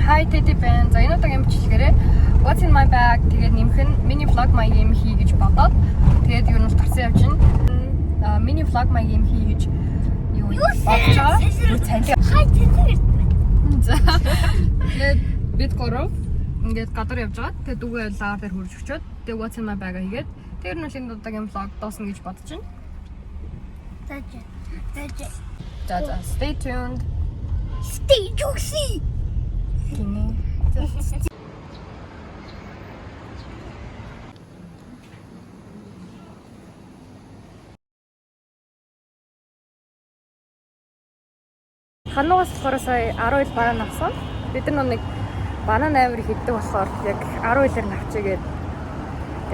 Hi Teddy Ben. За энэ удаагийн бичлэгээрээ What's in my bag тэгээд нэмэх нь mini vlog маягийн юм хий гэж бодоод тэгээд юу нь тарсан явж байна. Mini vlog маягийн юм хий гэж юу бодож байгаа. Юу цайлаа. Хай цэцэг. За. Тэгээд бид гурав ингээд гадар явж байгаа. Тэгээд дүүгээ лагер дээр хурж өчөөд тэгээд What's in my bag хийгээд тэр нь л энэ удаагийн vlog дуусна гэж бодож байна. За, stay tuned. Stay juicy. Гинэ. Хануугаас болохоор сая 10 ил банан авсан. Бид нар нэг банан амир хийдэг болохоор яг 10 илээр навчигээд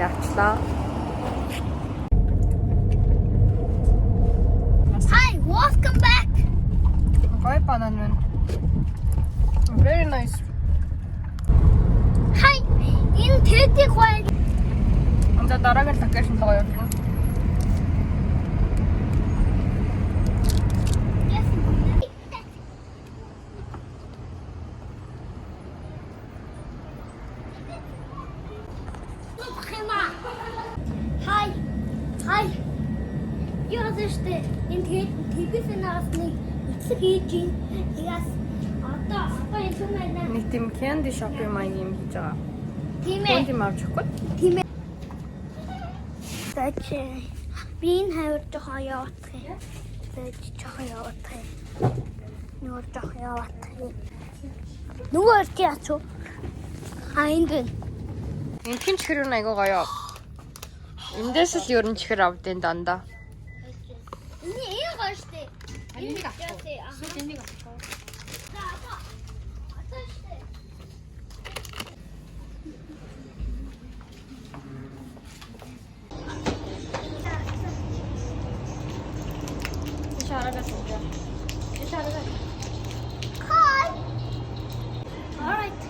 явчлаа. Hi, welcome back. Гой банан байна. Very nice. Hi, энэ Teddy хой. За дараагийн локейшн руу явж байна. Hi. Яа зэштэй энэ телевизээс нэг эцэг хийж ийн. Ягас одоо энэ түмэнэ. Нэг тийм candy shop-ийн маягийн юм хийж байгаа. Тийм ээ. Candy авч өгөхгүй. Тийм ээ. Тэч би энэ хавар жоохон явах юм. Тэч жоохон явах юм. Нүүр жоохон явах юм. Нүгээр чи ачуу. Энд байна. Энэ хин чихэр нь айгуу гоё. Эндээс л ер нь чихэр авдیں۔ Дандаа. Энэ гоё штэ. Энийг авах. Энийг авах. Hi. All right.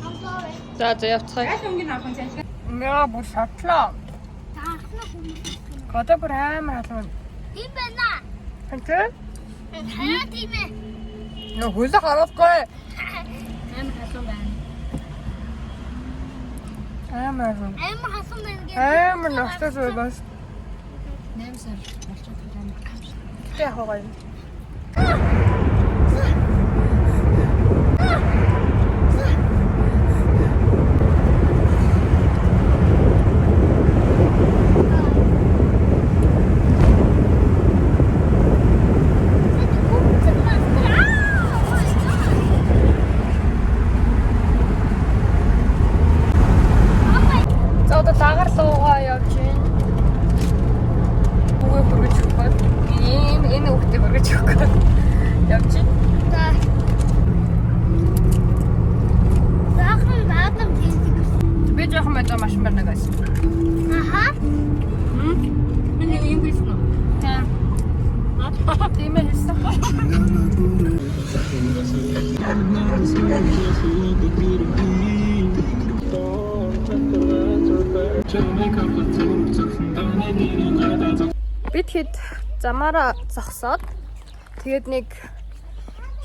I'm sorry. За явцгаая. Яа бүр шатлаа. Таахна хүмүүс. Гадаа бүр амар халуун. Тийм байна. Хэнтэй? Хаяа тийм ээ. Нөө хөлөө харуулахгүй. Амар хасан байна. Амар Хасан байна гэж. амар настай зүйл бас. 8 сар болчиход байна. Тэ яг гоё. Бид хэд замаараа зогсоод тэгээд нэг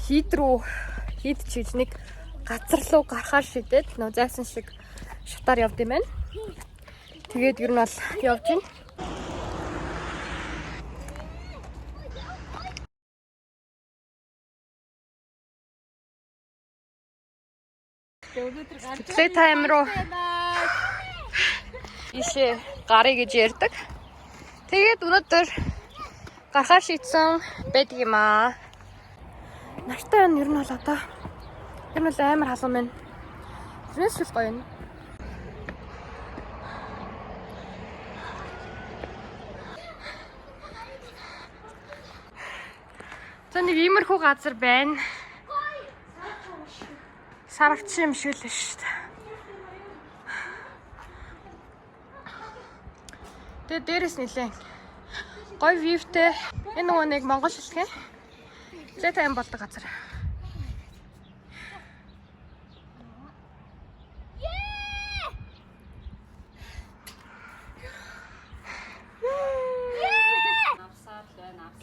хийд чиж нэг газар руу гарахаар шидэд нөө зайсан шиг шатаар явд юм байна. Тэгээд ер нь бол явж байна. Playtime руу ишээ гарыг гэж ярьдаг. Тэгээд өнөөдөр гарахаар шийдсэн байдаг юм аа. Нартай байна ер нь бол одоо. Тэр нь амар халуун байна. Тэрнээс л гоё юм. За нэг иймэрхүү газар байна. Саравч юм шиг л шүү дээ. Тэгээд дээрээс нэлээ гоё вьютэй. Энэ нөгөө нэг Монгол шилхэн. Playtime болдог газар.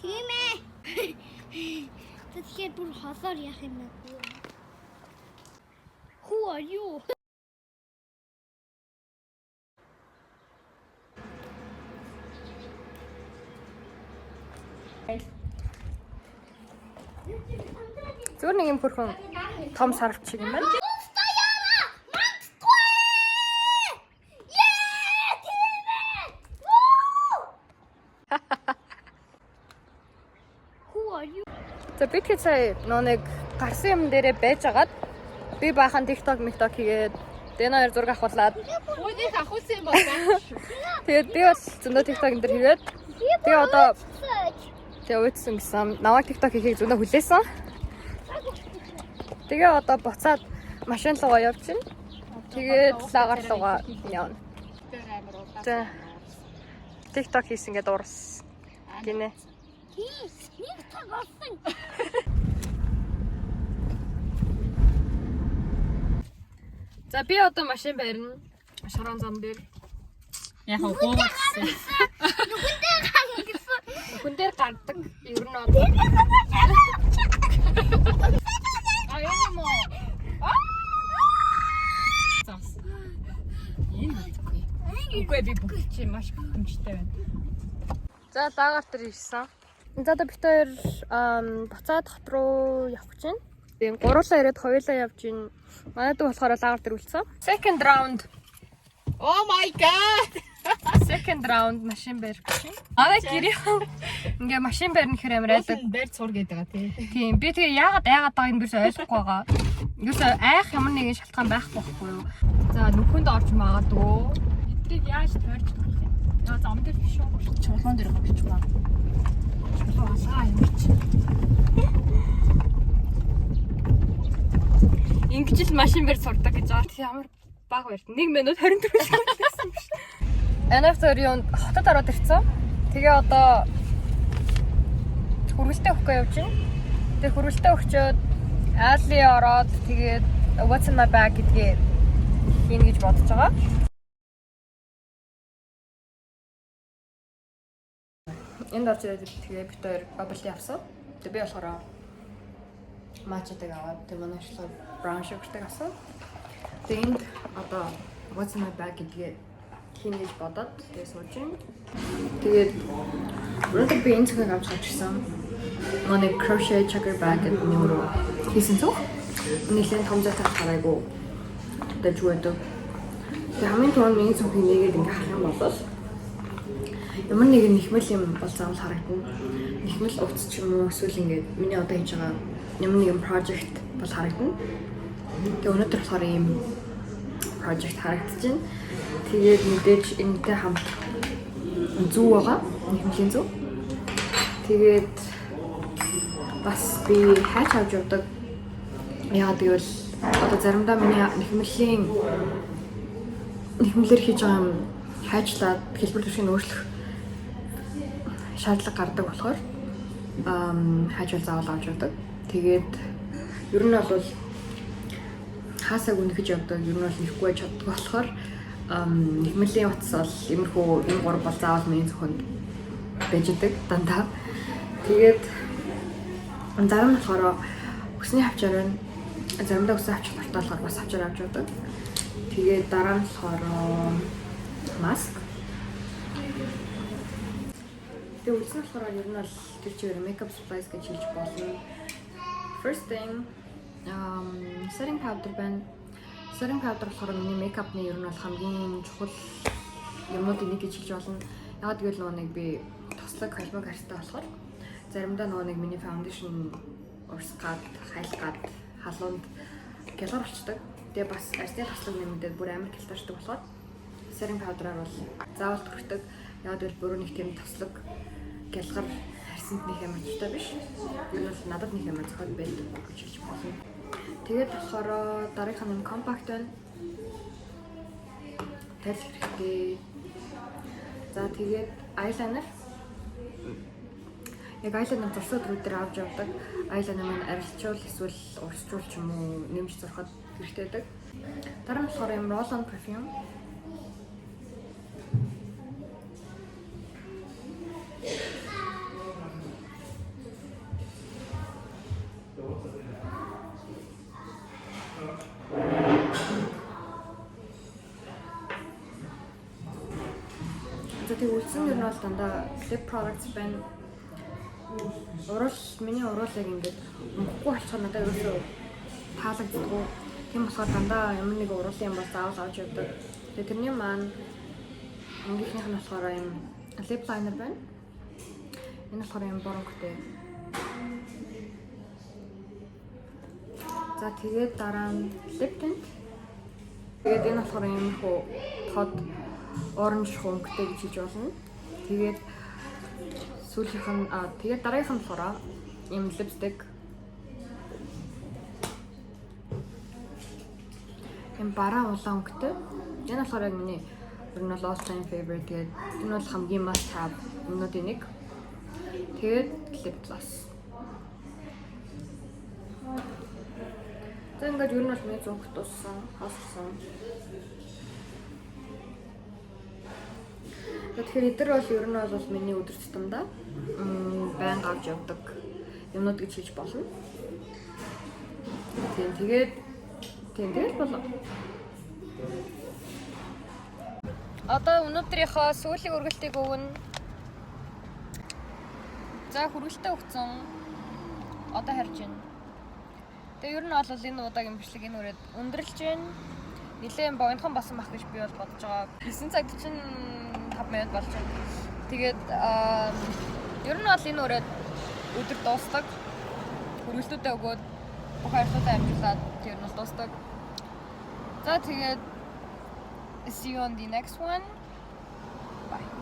Тийм ээ. Тэгэхээр бүр холоор яах юм бэ? Who are you? Зүгээр нэг юм хөрхөн том сарвч шиг юм байна. За би тэгэхээр сая нэг гарсан юм дээрээ байж агаад би баахан TikTok хийгээд Дэн хоёр зураг авахлаад Өөдөөс авахсан юм байна. тэгээд би бас зөндөө TikTok энэ төр хийгээд тэгээ одоо тэгээ уйдсан гэсэн намайг TikTok хийхийг зөндөө хүлээсэн. Тэгээ одоо буцаад машин руугаа явчихна. Тэгээд лагаар руугаа явна. За TikTok хийсэн гэдэг дуурс гинэ. Нэг цаг болсон. За би одоо машин барина. Шорон зам дээр. Яг гоогдсон. Хүн дээр гардаг. Ер нь одоо. Аяа мо. Зас. Үгүй би бүх чи маш хүмжтэй байна. За лагаар дээр ирсэн. За одоо бид хоёр буцаад хот руу явах гэж байна. Тэгээд гуруулаа ирээд хоёулаа явж гин. Манайд болохоор лагаар дээр үлдсэн. Second round. Oh my god. Second round машин барих гэж байна. Аа гэрээ. Ингээ машин барих гэхээр амар айдаг. Бэр цур гэдэг байгаа тий. Тийм би тэгээ яагаад байгааг нь юусе ойлгохгүй байгаа. Юусе айх ямар нэгэн шалтгаан байхгүй байхгүй юу. За нүхэнд орж магадгүй. Эдрийг яаж тойрч болох юм? За зам дээр биш үү? Чулуун дээр гарч байгаа. Чулуу алгаа юм чи. Ингэж л машин бэр сурдаг гэж байгаа. Тэгээ ямар баг байр. 1 минут 24 секунд байсан биш. Анавториунд хотод ороод ирсэн. Тэгээ одоо хөргөлтөө өгөхгүй явж байна. Тэгээ хөргөлтөө өгчөөд Али ороод тэгээд what's in my bag гэдгээ хийнэ гэж бодож байгаа. Энд орж ирээд тэгээ бид хоёр bubble авсан. Тэгээ би болохоор матчадаг аваад тэгээ манай шилээ brown sugar-тай авсан. Тэгээ энд одоо what's in my bag гэдгээ хийнэ гэж бодоод тэгээ сууж байна. Тэгээд өнөөдөр би энэ цагийг авч чадчихсан. Манай crochet checker bag гэдэг нэмрөө хийсэн цог. Нийлэн том зайтай хараагүй. Дэж өгдөг. Тэгээ хамгийн түрүүнд миний цогыг нэгээд ингээ харах юм бол ямар нэгэн нэхмэл юм бол заавал харагдана. Нэхмэл утас ч юм уу эсвэл ингээд миний одоо хийж байгаа ямар нэгэн project бол харагдана. Тэгээ өнөөдөр болохоор ийм project харагдчихэв. Тэгээд мэдээж энэтэй хамт зүү байгаа. Нэхмэлийн зүү. Тэгээд бас би хайч авч явдаг. Яагаад гэвэл одоо заримдаа миний нэхмэлээр хийж байгаа юм хайчлаад хэлбэр төршийг өөрчлөх шаардлага гардаг болохоор хайчвал заавал авч явдаг. Тэгээд ер нь бол хаасаг үнэхэж явдаг. Ер нь бол нэхгүй байж чаддаг болохоор нэхмэлийн утас бол иймэрхүү энэ гур бол заавал миний зөвхөнд байж идэг дандаа. Тэгээд зарим нь болохоор өсний хавчаар байна. Заримдаа өсний хавчаар тартаалахаар бас хавчаар авч явдаг. Тэгээд дараа нь болохоор маск. Тэгээ үлдсэн болохоор ер нь бол тэр чигээр makeup supplies гэж хэлж болно. First thing setting powder байна. Setting powder болохоор миний makeup-ны ер нь бол хамгийн чухал юмнуудын нэг гэж хэлж болно. Яагаад гэвэл нэг би тослог холбог харьцтай болохоор заримдаа нэг миний foundation урсгаад, хайлгаад, халуунд гялгар болчдөг. Тэгээ бас арсны тослог нэмэдэд бүр амар гялтарчдаг болохоор setting powder-аар бол заавал төрхдөг. Яагаад гэвэл бүр нэг тийм тослог гялгар харьцанд нэг амар тустай биш. Энэ бол надад нэг амар зохиол байдаг гэж хэлж болно. Тэгээд болохоор дараагийнх нь compact байна. Тал хэрэгтэй. За тэгээд eyeliner. Яг eyeliner зурсууд өдөр авч явдаг. Eyeliner маань арилжуул эсвэл урсжуул ч юм уу нэмж зурхад хэрэгтэй байдаг. Дараа нь болохоор юм roll-on perfume. тэг үлдсэн ер нь бол дандаа lip products байна. Миний уруулыг ингээд мөхгүй болчихор надад ерөөсөө таалагддаг. Тийм болохоор дандаа ямар нэг уруулын юм бол заавал авч явдаг. Тэгээ тэрний маань ангийнхнийх нь болохоор юм lip liner байна. Энэ болохоор юм боронхтой. За тэгээд дараа нь lip tint. Тэгээд энэ болохоор юм хөө тод оранж хөнгөтэй гэж хэлж болно. Тэгээд сүүлийнх нь тэгээд дараагийнх нь болохоор юм lipstick. Юм бараа улаан өнгөтэй. Энэ болохоор яг миний ер нь all time favorite. Тэгээд энэ бол хамгийн must have өмнөдийн нэг. Тэгээд lip gloss. За ингээд ер нь бол миний зүгт туссан, хассан. Тэгэхээр эдгээр бол ер нь бол миний өдөр тутамдаа байнга авч явдаг юмнууд гэж хэлж болно. Тэгээд болоо. Одоо өнөөдрийнхөө сүүлийн үргэлтийг өгнө. За хүргэлтээ өгсөн. Одоо харж байна. Тэгээ ер нь бол энэ удаагийн бичлэг энэ үрээд өндөрлж байна. Нилээн богинохон басан байх гэж би бол бодож байгаа. 9 цаг 45 минут болж байна. Тэгээд ер нь бол энэ үрээд өдөр дуустдаг. Хүргэлтүүдээ өгөөд бүх ажлуудаа амжуулаад ер нь дуустдаг. За тэгээд see you on the next one. Bye.